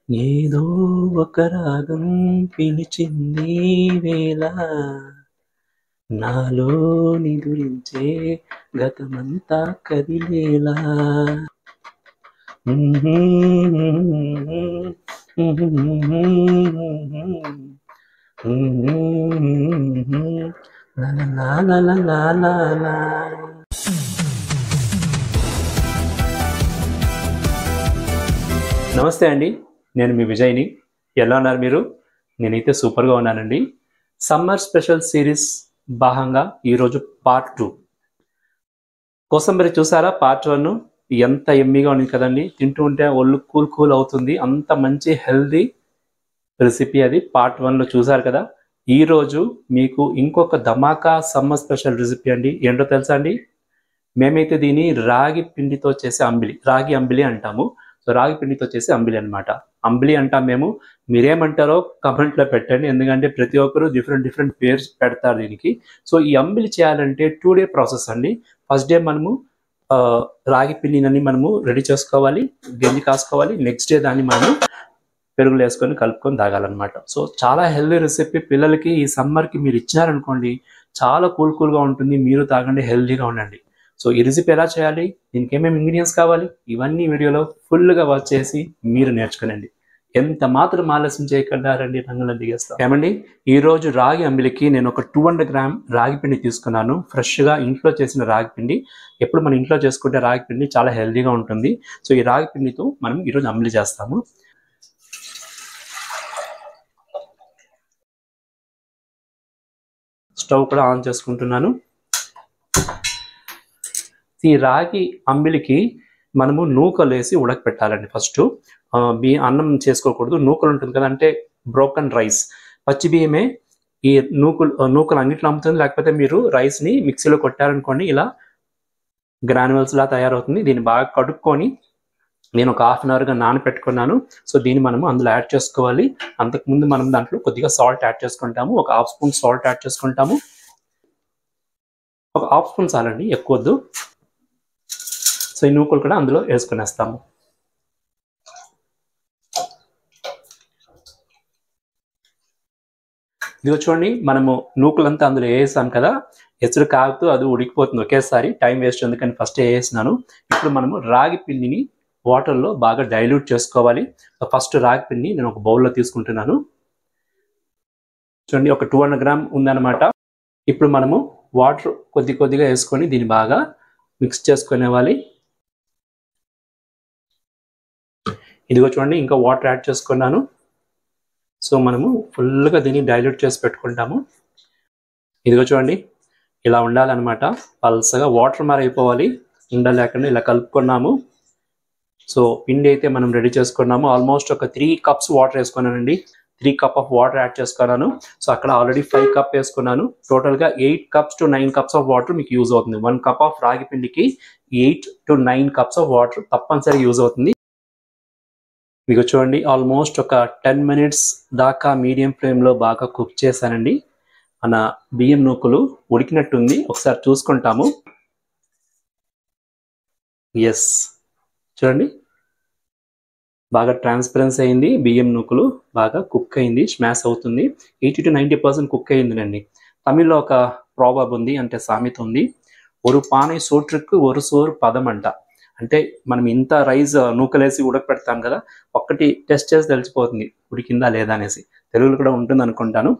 ఏదో ఒక రాగం పిలిచింది వేళ నాలో నిదురించే గతమంతా కదిలేలా లా లా లా లా లా లా లా. నమస్తే అండి, నేను మీ విజయ్ని. ఎలా ఉన్నారు మీరు? నేనైతే సూపర్గా ఉన్నానండి. సమ్మర్ స్పెషల్ సిరీస్ భాగంగా ఈరోజు పార్ట్ 2 కోసం మీరు చూసారా? పార్ట్ 1 ఎంత ఎమ్మీగా ఉంది కదండి. తింటూ ఉంటే ఒళ్ళు కూల్ కూల్ అవుతుంది. అంత మంచి హెల్దీ రెసిపీ అది. పార్ట్ 1లో చూసారు కదా. ఈరోజు మీకు ఇంకొక ధమాకా సమ్మర్ స్పెషల్ రెసిపీ అండి. ఏంటో తెలుసా అండి? మేమైతే దీన్ని రాగి పిండితో చేసే అంబిలి, రాగి అంబిలి అంటాము. సో రాగి పిండితో చేసే అంబిలి అనమాట. అంబిలి అంటాం మేము. మీరేమంటారో కమెంట్లో పెట్టండి, ఎందుకంటే ప్రతి ఒక్కరు డిఫరెంట్ పేర్స్ పెడతారు దీనికి. సో ఈ అంబిలి చేయాలంటే 2 డే ప్రాసెస్ అండి. ఫస్ట్ డే మనము రాగి పిండిని మనము రెడీ చేసుకోవాలి, గెంజి కాసుకోవాలి. నెక్స్ట్ డే దాన్ని మనము పెరుగులు వేసుకొని కలుపుకొని తాగాలన్నమాట. సో చాలా హెల్దీ రెసిపీ. పిల్లలకి ఈ సమ్మర్కి మీరు ఇచ్చారనుకోండి, చాలా కూల్గా ఉంటుంది. మీరు తాగండి, హెల్దీగా ఉండండి. సో ఈ రెసిపీ ఎలా చేయాలి, దీనికి ఏమేమి ఇంగ్రీడియంట్స్ కావాలి, ఇవన్నీ వీడియోలో ఫుల్గా వాచ్ చేసి మీరు నేర్చుకునండి. ఎంత మాత్రం ఆలస్యం చేయకుండా రండి, రంగులను దిగేస్తాం. ఏమండి, ఈరోజు రాగి అంబిలికి నేను ఒక 200 గ్రామ్ రాగి పిండి తీసుకున్నాను. ఫ్రెష్గా ఇంట్లో చేసిన రాగి పిండి. ఎప్పుడు మనం ఇంట్లో చేసుకుంటే రాగి పిండి చాలా హెల్దీగా ఉంటుంది. సో ఈ రాగి పిండితో మనం ఈరోజు అంబిలి చేస్తాము. స్టవ్ కూడా ఆన్ చేసుకుంటున్నాను. ఈ రాగి అంబిలికి మనము నూకలు వేసి ఉడకపెట్టాలండి. ఫస్ట్ అన్నం చేసుకోకూడదు, నూకలు ఉంటుంది కదా, అంటే బ్రోకన్ రైస్, పచ్చి బియ్యమే ఈ నూకలు అన్నిట్లో అమ్ముతుంది. లేకపోతే మీరు రైస్ని మిక్సీలో కొట్టారనుకోండి, ఇలా గ్రాన్యువల్స్ లా తయారవుతుంది. దీన్ని బాగా కడుక్కొని నేను ఒక 1/2 అవర్గా నానపెట్టుకున్నాను. సో దీన్ని మనము అందులో యాడ్ చేసుకోవాలి. అంతకుముందు మనం దాంట్లో కొద్దిగా సాల్ట్ యాడ్ చేసుకుంటాము. ఒక 1/2 స్పూన్ సాల్ట్ యాడ్ చేసుకుంటాము. ఒక 1/2 స్పూన్ చాలండి, ఎక్కువ వద్దు. సో ఈ నూకలు కూడా అందులో వేసుకునేస్తాము. ఇదిగో చూడండి, మనము నూకలంతా అందులో వేసాం కదా. ఎసురు కాగుతూ అది ఉడికిపోతుంది ఒకేసారి, టైం వేస్ట్ ఎందుకని ఫస్ట్ వేసినాను. ఇప్పుడు మనము రాగి పిండిని వాటర్లో బాగా డైల్యూట్ చేసుకోవాలి. ఫస్ట్ రాగి పిండిని నేను ఒక బౌల్లో తీసుకుంటున్నాను. చూడండి, ఒక 200 గ్రామ్ ఉందన్నమాట. ఇప్పుడు మనము వాటర్ కొద్దిగా వేసుకొని దీన్ని బాగా మిక్స్ చేసుకునేవాలి. ఇదిగో చూడండి, ఇంకా వాటర్ యాడ్ చేసుకున్నాను. సో మనము ఫుల్గా దీన్ని డైల్యూట్ చేసి పెట్టుకుంటాము. ఇదిగో చూడండి, ఇలా ఉండాలన్నమాట. పల్సగా వాటర్ అయిపోవాలి, ఉండలేకుండా ఇలా కలుపుకున్నాము. సో పిండి అయితే మనం రెడీ చేసుకున్నాము. ఆల్మోస్ట్ ఒక 3 కప్స్ వాటర్ వేసుకున్నానండి. 3 కప్ ఆఫ్ వాటర్ యాడ్ చేసుకున్నాను. సో అక్కడ ఆల్రెడీ 5 కప్ వేసుకున్నాను. టోటల్గా 8 cups to 9 cups of water మీకు యూజ్ అవుతుంది. 1 కప్ ఆఫ్ రాగి పిండికి 8 to 9 కప్స్ ఆఫ్ వాటర్ తప్పనిసరిగా యూజ్ అవుతుంది. మీకు చూడండి, ఆల్మోస్ట్ ఒక 10 మినిట్స్ దాకా మీడియం ఫ్లేమ్లో బాగా కుక్ చేశానండి. మన బియ్యం నూకలు ఉడికినట్టుంది, ఒకసారి చూసుకుంటాము. ఎస్, చూడండి, బాగా ట్రాన్స్పరెన్సీ అయింది. బియ్యం నూకలు బాగా కుక్ అయింది, స్మాష్ అవుతుంది. 80 to 90% కుక్ అయిందండి. తమిళ్లో ఒక ప్రావర్బ్ ఉంది, అంటే సామెత ఉంది, ఒక పాனை సోట్రుకు ఒక సోరు పదం అంట. అంటే మనం ఇంత రైస్ నూకలేసి ఉడకపెడతాం కదా, ఒక్కటి టెస్ట్ చేసి తెలిసిపోతుంది ఉడికిందా లేదా అనేసి. తెలుగులో కూడా ఉంటుంది అనుకుంటాను.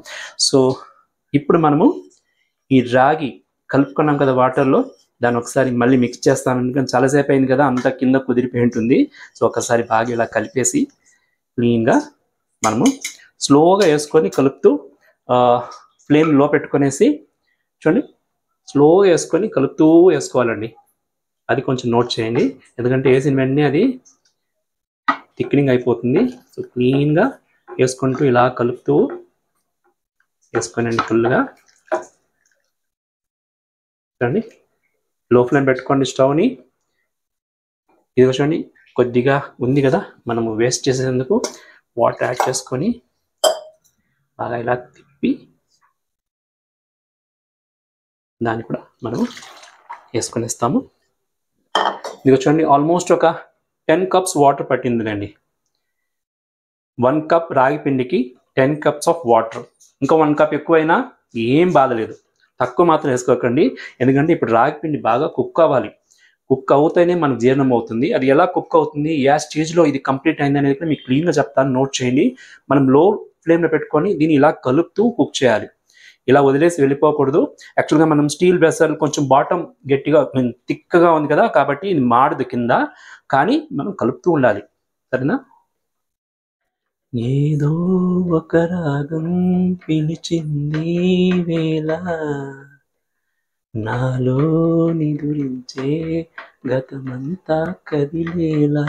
సో ఇప్పుడు మనము ఈ రాగి కలుపుకున్నాం కదా వాటర్లో, దాన్ని ఒకసారి మళ్ళీ మిక్స్ చేస్తాను. ఎందుకంటే చాలాసేపు అయింది కదా, అంతా కింద కుదిరిపోయి ఉంటుంది. సో ఒకసారి బాగా ఇలా కలిపేసి క్లీన్గా మనము స్లోగా వేసుకొని కలుపుతూ ఫ్లేమ్ లో పెట్టుకునేసి, చూడండి, స్లోగా వేసుకొని కలుపుతూ వేసుకోవాలండి. అది కొంచెం నోట్ చేయండి, ఎందుకంటే వేసిన వెంటనే అది థిక్నింగ్ అయిపోతుంది. సో క్లీన్గా వేసుకుంటూ ఇలా కలుపుతూ వేసుకోనండి ఫుల్గా. చూడండి, లో ఫ్లేమ్ పెట్టుకోండి స్టవ్ని. ఇది చూడండి, కొద్దిగా ఉంది కదా, మనము వేస్ట్ చేసేందుకు వాటర్ యాడ్ చేసుకొని బాగా ఇలా తిప్పి దాన్ని కూడా మనము వేసుకొనిస్తాము. ఇది చూడండి, ఆల్మోస్ట్ ఒక 10 కప్స్ వాటర్ పట్టిందిలేండి. 1 కప్ రాగి పిండికి 10 కప్స్ ఆఫ్ వాటర్. ఇంకా 1 కప్ ఎక్కువైనా ఏం బాధలేదు, తక్కువ మాత్రం వేసుకోకండి. ఎందుకంటే ఇప్పుడు రాగి పిండి బాగా కుక్ అవ్వాలి. కుక్ అవుతేనే మనకు జీర్ణం అవుతుంది. అది ఎలా కుక్ అవుతుంది, ఏ స్టేజ్లో ఇది కంప్లీట్ అయింది అనేది కూడా మీకు క్లీన్గా చెప్తాను, నోట్ చేయండి. మనం లో ఫ్లేమ్లో పెట్టుకొని దీన్ని ఇలా కలుపుతూ కుక్ చేయాలి. ఇలా వదిలేసి వెళ్ళిపోకూడదు. యాక్చువల్గా మనం స్టీల్ వెసల్ కొంచెం బాటమ్ గట్టిగా థిక్గా ఉంది కదా, కాబట్టి ఇది మాడదు కింద, కానీ మనం కలుపుతూ ఉండాలి. సరేనా? ఏదో ఒక రాగం పిలిచింది వేళ, నాలో నిదురించే గతమంతా కదిలేలా.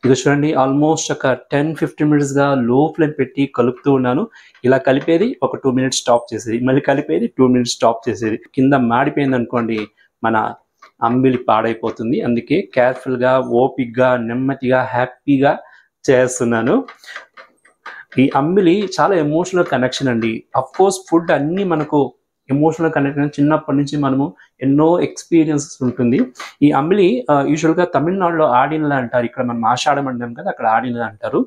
ఇది చూడండి, ఆల్మోస్ట్ ఒక 10-15 మినిట్స్గా లో ఫ్లేమ్ పెట్టి కలుపుతూ ఉన్నాను. ఇలా కలిపేది ఒక 2 మినిట్స్ స్టాప్ చేసేది, మళ్ళీ కలిపేది 2 మినిట్స్ స్టాప్ చేసేది. కింద మాడిపోయింది అనుకోండి, మన అంబిలి పాడైపోతుంది. అందుకే కేర్ఫుల్గా, ఓపిక్గా, నెమ్మదిగా, హ్యాపీగా చేస్తున్నాను. ఈ అంబిలి చాలా ఎమోషనల్ కనెక్షన్ అండి. అఫ్ కోర్స్ ఫుడ్ అన్నీ మనకు ఎమోషనల్ కనెక్షన్, చిన్నప్పటి నుంచి మనము ఎన్నో ఎక్స్పీరియన్సెస్ ఉంటుంది. ఈ అంబిలి యూజువల్గా తమిళనాడులో ఆడినలా అంటారు, ఇక్కడ మనం ఆషాఢం అంటాం కదా, అక్కడ ఆడినలా అంటారు.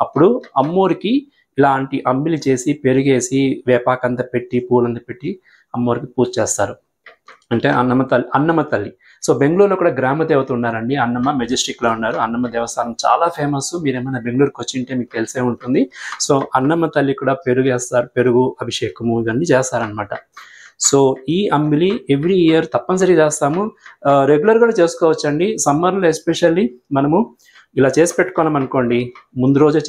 అప్పుడు అమ్మోరికి ఇలాంటి అంబిలి చేసి పెరిగేసి వేపాకంత పెట్టి పూలంత పెట్టి అమ్మోరికి పూజ చేస్తారు. అంటే అన్నమ్మ తల్లి. సో బెంగళూరులో కూడా గ్రామ దేవత ఉన్నారండి, అన్నమ్మ. మెజెస్టిక్లో ఉన్నారు. అన్నమ్మ దేవస్థానం చాలా ఫేమస్. మీరు ఏమైనా బెంగళూరుకి వచ్చి ఉంటే మీకు తెలిసే ఉంటుంది. సో అన్నమ్మ తల్లి కూడా పెరుగు వేస్తారు, పెరుగు అభిషేకము ఇవన్నీ చేస్తారనమాట. సో ఈ అంబిలి ఎవ్రీ ఇయర్ తప్పనిసరిగా చేస్తాము. రెగ్యులర్ కూడా చేసుకోవచ్చండి. సమ్మర్లో ఎస్పెషల్లీ మనము ఇలా చేసి పెట్టుకున్నాం అనుకోండి, ముందు రోజు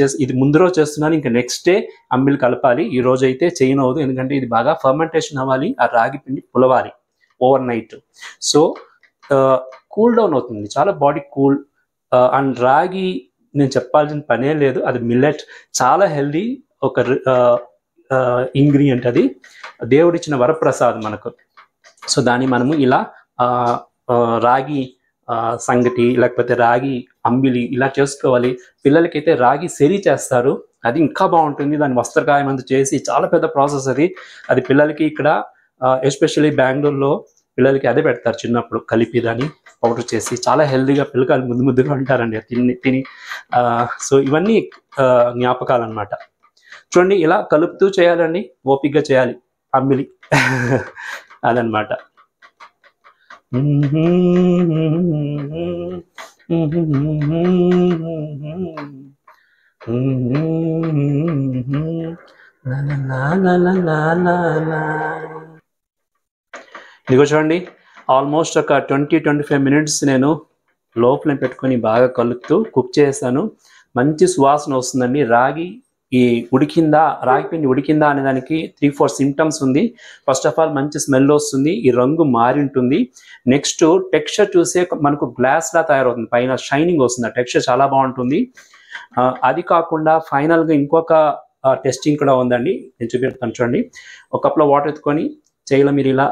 చేస్తున్నాను, ఇంకా నెక్స్ట్ డే అంబిలి కలపాలి. ఈ రోజు అయితే చేయనవద్దు, ఎందుకంటే ఇది బాగా ఫర్మెంటేషన్ అవ్వాలి, ఆ రాగి పిండి పులవాలి overnight. So cool down అవుతుంది, చాలా బాడీ కూల్. అండ్ రాగి నేను చెప్పాల్సిన పనే లేదు, అది మిల్లెట్, చాలా హెల్దీ ఒక ఇంగ్రీడియంట్. అది దేవుడిచ్చిన వరప్రసాదం మనకు. సో దాన్ని మనము ఇలా రాగి సంగటి లేకపోతే రాగి అంబిలి ఇలా చేసుకోవాలి. పిల్లలకైతే రాగి సెరి చేస్తారు, అది ఇంకా బాగుంటుంది. దాన్ని వస్త్రకాయమందు చేసి చాలా పెద్ద ప్రాసెస్ అది. అది పిల్లలకి ఇక్కడ ఎస్పెషల్లీ బెంగళూరులో పిల్లలకి అదే పెడతారు చిన్నప్పుడు, కలిపి దాన్ని పౌడర్ చేసి చాలా హెల్దీగా పిల్లకాయలు ముద్దుగా ఉంటారండి తిని. సో ఇవన్నీ జ్ఞాపకాలు అనమాట. చూడండి, ఇలా కలుపుతూ చేయాలండి, ఓపికగా చేయాలి అంబిలి. అదనమాట. ఇదిగో చూడండి, ఆల్మోస్ట్ ఒక 20-25 మినిట్స్ నేను లో ఫ్లేమ్ పెట్టుకొని బాగా కలుపుతూ కుక్ చేశాను. మంచి సువాసన వస్తుందండి. రాగి పిండి ఉడికిందా అనే దానికి 3-4 సిమ్టమ్స్ ఉంది. ఫస్ట్ ఆఫ్ ఆల్ మంచి స్మెల్ వస్తుంది, ఈ రంగు మారి ఉంటుంది. నెక్స్ట్ టెక్స్చర్ చూసే మనకు గ్లాస్ లా తయారవుతుంది, పైన షైనింగ్ వస్తుంది, ఆ టెక్స్చర్ చాలా బాగుంటుంది. అది కాకుండా ఫైనల్గా ఇంకొక టెస్టింగ్ కూడా ఉందండి, నేను చూపిస్తాను. చూడండి, ఒక కప్లో వాటర్ ఎత్తుకొని చేయిలో మీరు ఇలా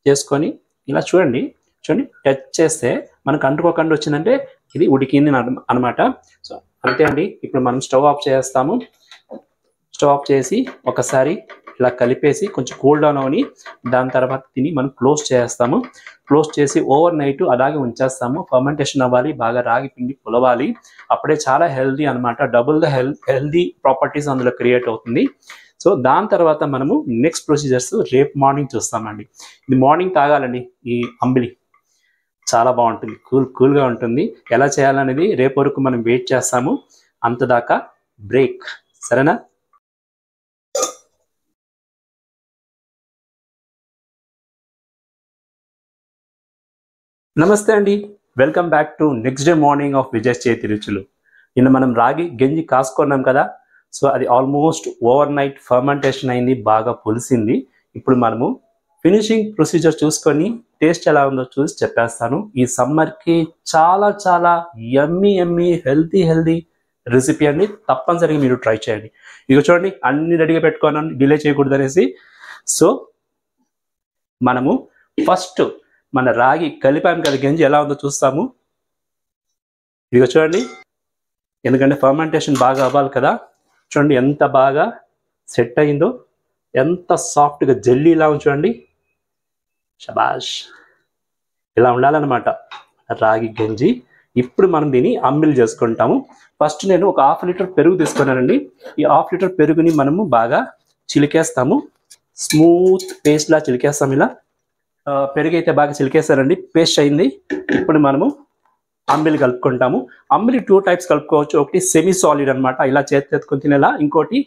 చేసుకొని ఇలా చూడండి, టచ్ చేస్తే మనకు అంటుకోకుండా వచ్చిందంటే ఇది ఉడికింది అనమాట. సో అంతే అండి. ఇప్పుడు మనం స్టవ్ ఆఫ్ చేస్తాము. స్టవ్ ఆఫ్ చేసి ఒకసారి ఇలా కలిపేసి కొంచెం కూల్ డౌన్ అవని, దాని తర్వాత తిని మనం క్లోజ్ చేస్తాము. క్లోజ్ చేసి ఓవర్ నైట్ అలాగే ఉంచేస్తాము. ఫర్మెంటేషన్ అవ్వాలి, బాగా రాగి పిండి పులవాలి. అప్పుడే చాలా హెల్దీ అనమాట, డబుల్ ద హెల్దీ ప్రాపర్టీస్ అందులో క్రియేట్ అవుతుంది. సో దాని తర్వాత మనము నెక్స్ట్ ప్రొసీజర్స్ రేపు మార్నింగ్ చూస్తామండి. ఇది మార్నింగ్ తాగాలండి. ఈ అంబిలి చాలా బాగుంటుంది, కూల్గా ఉంటుంది. ఎలా చేయాలనేది రేపు వరకు మనం వెయిట్ చేస్తాము. అంతదాకా బ్రేక్, సరేనా? నమస్తే అండి, welcome back to next day morning of Vijay చేతి రుచులు. నిన్న మనం రాగి గంజి కాసుకున్నాం కదా, సో అది ఆల్మోస్ట్ ఓవర్ నైట్ ఫర్మెంటేషన్ అయింది, బాగా పులిసింది. ఇప్పుడు మనము ఫినిషింగ్ ప్రొసీజర్ చూసుకొని టేస్ట్ ఎలా ఉందో చూసి చెప్పేస్తాను. ఈ సమ్మర్కి చాలా చాలా యమ్మీ హెల్దీ రెసిపీ అండి, తప్పనిసరిగా మీరు ట్రై చేయండి. ఇక చూడండి, అన్ని రెడీగా పెట్టుకున్నాను, డిలే చేయకూడదు అనేసి. సో మనము ఫస్ట్ మన రాగి కలిపాము కదా గంజి, ఎలా ఉందో చూస్తాము. ఇక చూడండి, ఎందుకంటే ఫర్మెంటేషన్ బాగా అవ్వాలి కదా. చూడండి ఎంత బాగా సెట్ అయిందో, ఎంత సాఫ్ట్గా జెల్లీ ఇలా చూడండి. షబాష్, ఇలా ఉండాలన్నమాట రాగి గంజి. ఇప్పుడు మనం దీన్ని అంబిల్ చేసుకుంటాము. ఫస్ట్ నేను ఒక 1/2 లీటర్ పెరుగు తీసుకున్నానండి. ఈ 1/2 లీటర్ పెరుగుని మనము బాగా చిలికేస్తాము. స్మూత్ పేస్ట్ లా చిలికేస్తాం. ఇలా పెరుగు అయితే బాగా చిలికేస్తారండి, పేస్ట్ అయింది. ఇప్పుడు మనము అంబిలి కలుపుకుంటాము. అంబిలి 2 టైప్స్ కలుపుకోవచ్చు. ఒకటి సెమీ సాలిడ్ అనమాట, ఇలా చేతికొని తినేలా. ఇంకోటి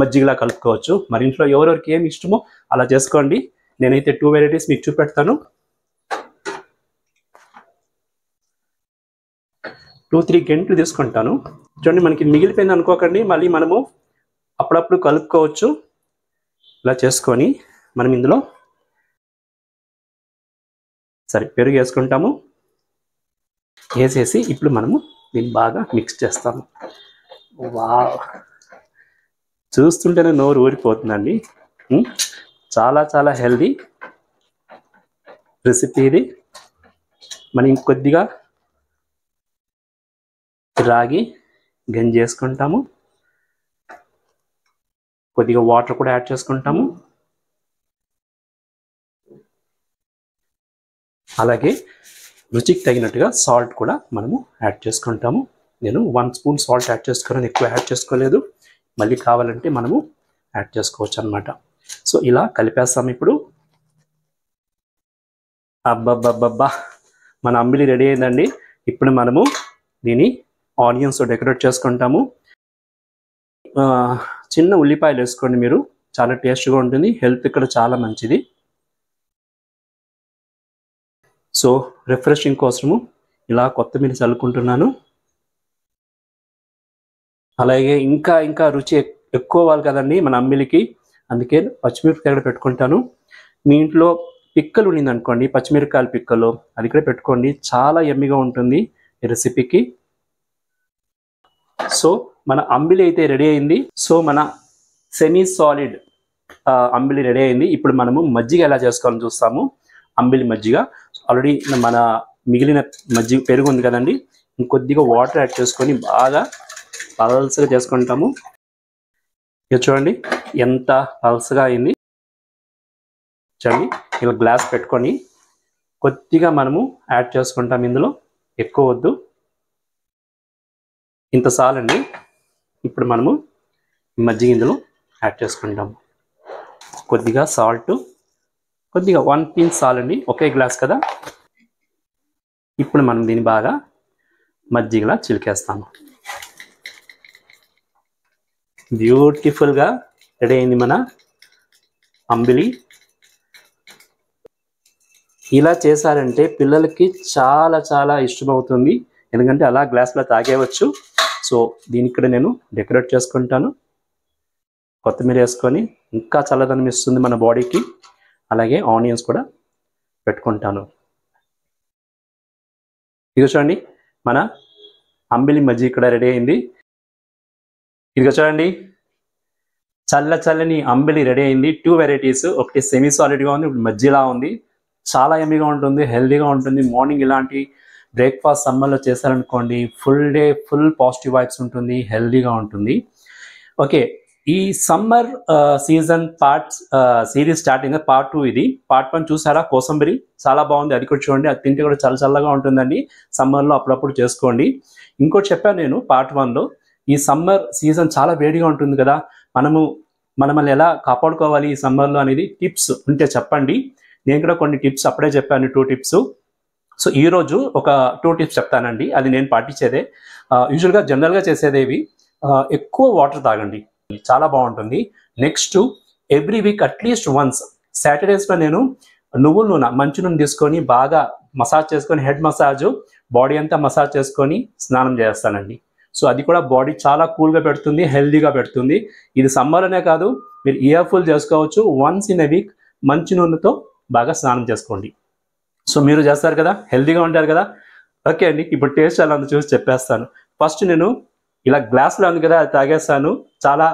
మజ్జిగలా కలుపుకోవచ్చు. మరి ఇంట్లో ఎవరెవరికి ఏమి ఇష్టమో అలా చేసుకోండి. నేనైతే 2 వెరైటీస్ మీకు చూపెడతాను. 2-3 గంటలు తీసుకుంటాను. చూడండి, మనకి మిగిలిపోయింది అనుకోకండి, మళ్ళీ మనము అప్పుడప్పుడు కలుపుకోవచ్చు. ఇలా చేసుకొని మనం ఇందులో పెరుగు వేసుకుంటాము. వేసేసి ఇప్పుడు మనము దీన్ని బాగా మిక్స్ చేస్తాము. వావ్, చూస్తుంటేనే నోరు ఊరిపోతుందండి. చాలా చాలా హెల్దీ రెసిపీ ఇది. మనం ఇంకొద్దిగా రాగి గంజి చేసుకుంటాము. కొద్దిగా వాటర్ కూడా యాడ్ చేసుకుంటాము. అలాగే రుచికి తగినట్టుగా సాల్ట్ కూడా మనము యాడ్ చేసుకుంటాము. నేను 1 స్పూన్ సాల్ట్ యాడ్ చేసుకున్నాను, ఎక్కువ యాడ్ చేసుకోలేదు. మళ్ళీ కావాలంటే మనము యాడ్ చేసుకోవచ్చు అనమాట. సో ఇలా కలిపేస్తాము. ఇప్పుడు అబ్బబ్బబ్బబ్బా, మన అంబిలి రెడీ అయిందండి. ఇప్పుడు మనము దీన్ని ఆనియన్స్ డెకరేట్ చేసుకుంటాము. చిన్న ఉల్లిపాయలు వేసుకోండి మీరు, చాలా టేస్ట్గా ఉంటుంది. హెల్త్ ఇక్కడ చాలా మంచిది. సో రిఫ్రెషింగ్ కోసము ఇలా కొత్తిమీర చల్లుకుంటున్నాను. అలాగే ఇంకా ఇంకా రుచి ఎక్కువ అవ్వాలి కదండి మన అంబిలికి, అందుకే పచ్చిమిరపకాయలు పెట్టుకుంటాను. మీ ఇంట్లో పిక్కలు ఉండింది అనుకోండి, పచ్చిమిరపకాయల పిక్కలు, అది కూడా పెట్టుకోండి. చాలా యమ్మీగా ఉంటుంది ఈ రెసిపీకి. సో మన అంబిలి అయితే రెడీ అయింది. సో మన సెమీ సాలిడ్ అంబిలి రెడీ అయింది. ఇప్పుడు మనము మజ్జిగ ఎలా చేసుకోవాలని చూస్తాము. అంబిలి మజ్జిగ ఆల్రెడీ మన మిగిలిన మజ్జిగ పెరుగు ఉంది కదండి, ఇంకొద్దిగా వాటర్ యాడ్ చేసుకొని బాగా పల్సగా చేసుకుంటాము. ఇక చూడండి ఎంత పల్సగా అయింది. చూడండి, ఇలా గ్లాస్ పెట్టుకొని కొద్దిగా మనము యాడ్ చేసుకుంటాం. ఇందులో ఎక్కువ వద్దు, ఇంత చాలండి. ఇప్పుడు మనము మజ్జిగ ఇందులో యాడ్ చేసుకుంటాము. కొద్దిగా సాల్ట్, కొద్దిగా 1 పిన్ చాలండి, ఒకే గ్లాస్ కదా. ఇప్పుడు మనం దీన్ని బాగా మజ్జిగలా చిలికేస్తాము. బ్యూటిఫుల్గా రెడీ అయింది మన అంబిలి. ఇలా చేశారంటే పిల్లలకి చాలా చాలా ఇష్టమవుతుంది, ఎందుకంటే అలా గ్లాస్లో తాగేయవచ్చు. సో దీని ఇక్కడ నేను డెకరేట్ చేసుకుంటాను. కొత్తిమీర వేసుకొని ఇంకా చల్లదనం ఇస్తుంది మన బాడీకి. అలాగే ఆనియన్స్ కూడా పెట్టుకుంటాను. ఇదిగో చూడండి, మన అంబిలి మజ్జిగ ఇక్కడ రెడీ అయింది. ఇదిగో చూడండి, చల్లని అంబిలి రెడీ అయింది. 2 వెరైటీస్, ఒకటి సెమీ సాలిడ్గా ఉంది, ఇప్పుడు మజ్జిలా ఉంది. చాలా యమ్మీగా ఉంటుంది, హెల్దీగా ఉంటుంది. మార్నింగ్ ఇలాంటి బ్రేక్ఫాస్ట్ సమ్మర్లో చేశారనుకోండి, full day full positive vibes ఉంటుంది, హెల్దీగా ఉంటుంది. ఓకే, ఈ summer season series starting part 2 ఇది. పార్ట్ 1 చూసారా, కోసంబరి చాలా బాగుంది, అది కూడా చూడండి. అది తింటే కూడా చల్లగా ఉంటుందండి. సమ్మర్లో అప్పుడప్పుడు చేసుకోండి. ఇంకోటి చెప్పాను నేను పార్ట్ 1లో, ఈ సమ్మర్ సీజన్ చాలా వేడిగా ఉంటుంది కదా, మనల్ని ఎలా కాపాడుకోవాలి ఈ సమ్మర్లో అనేది టిప్స్ ఉంటే చెప్పండి. నేను కూడా కొన్ని టిప్స్ అప్పుడే చెప్పాను, 2 టిప్స్. సో ఈరోజు ఒక 2 టిప్స్ చెప్తానండి, అది నేను పాటించేదే. యూజువల్గా జనరల్గా చేసేదేవి, ఎక్కువ వాటర్ తాగండి, చాలా బాగుంటుంది. Next, every week at least once సాటర్డేస్లో నేను నువ్వుల నూనె, మంచి నూనె తీసుకొని బాగా మసాజ్ చేసుకొని, హెడ్ మసాజ్, బాడీ అంతా మసాజ్ చేసుకొని స్నానం చేస్తానండి. సో అది కూడా బాడీ చాలా కూల్గా పెడుతుంది, హెల్దీగా పెడుతుంది. ఇది సమ్మర్ అనే కాదు, మీరు ఇయర్ఫుల్ చేసుకోవచ్చు. వన్స్ ఇన్ ఎ వీక్ మంచి నూనెతో బాగా స్నానం చేసుకోండి. సో మీరు చేస్తారు కదా, హెల్దీగా ఉంటారు కదా. ఓకే అండి, ఇప్పుడు టేస్ట్ ఎలా ఉందో చూసి చెప్పేస్తాను. ఫస్ట్ నేను ఇలా గ్లాస్లో ఉంది కదా, అది తాగేస్తాను. చాలా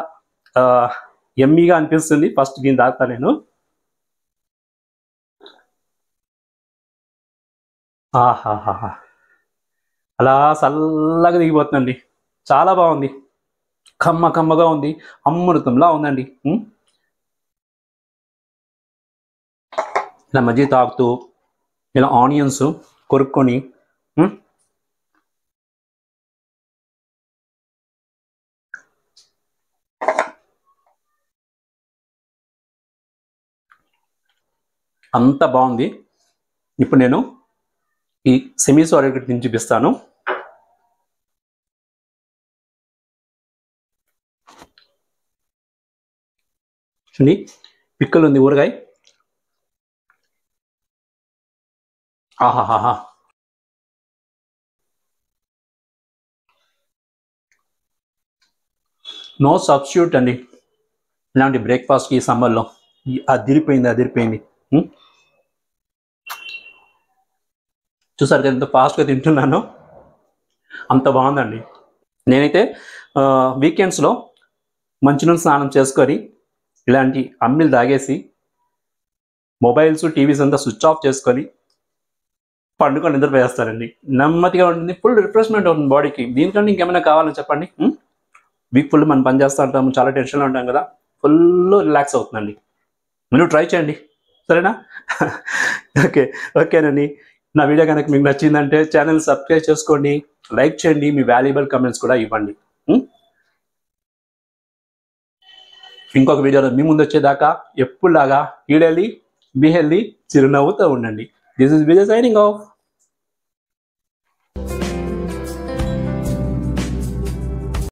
యమ్మీగా అనిపిస్తుంది. ఫస్ట్ దీన్ని తాగుతాను నేను. ఆహాహాహా, అలా చల్లగా దిగిపోతుందండి, చాలా బాగుంది. కమ్మగా ఉంది, అమృతంలా ఉందండి. ఇలా మజ్జిగ తాగుతూ, ఇలా ఆనియన్స్ కొరుక్కొని అంత బాగుంది. ఇప్పుడు నేను ఈ సెమీ సాలిడ్ నేను చూపిస్తాను. చూడండి, పిక్కలు ఉంది ఊరగాయ. ఆహాహాహా, నో సబ్స్టిట్యూట్ అండి ఇలాంటి బ్రేక్ఫాస్ట్కి ఈ సమ్మర్లో. అదిరిపోయింది. చూసారు కదా ఎంత ఫాస్ట్గా తింటున్నాను, అంత బాగుందండి. నేనైతే వీకెండ్స్లో మంచినీళ్ళు స్నానం చేసుకొని ఇలాంటి అమ్మిలు తాగేసి మొబైల్స్ టీవీస్ అంతా స్విచ్ ఆఫ్ చేసుకొని పండుకొని నిద్రపోయేస్తానండి. నెమ్మదిగా ఉంటుంది, ఫుల్ రిఫ్రెష్మెంట్ అవుతుంది బాడీకి. దీనికంటే ఇంకేమైనా కావాలని చెప్పండి. వీక్ ఫుల్ మనం పని చేస్తూ ఉంటాము, చాలా టెన్షన్లో ఉంటాం కదా, ఫుల్ రిలాక్స్ అవుతుందండి. మీరు ట్రై చేయండి, సరేనా? ఓకేనండి. నా వీడియో కనుక మీకు నచ్చిందంటే ఛానల్ సబ్స్క్రైబ్ చేసుకోండి, లైక్ చేయండి, మీ వాల్యుబుల్ కమెంట్స్ కూడా ఇవ్వండి. ఇంకొక వీడియోలో మీ ముందు వచ్చేదాకా ఎప్పుడులాగా ఈడెళ్ళి బీ హెల్దీ, చిరునవ్వుతో ఉండండి. This is Vijay signing off.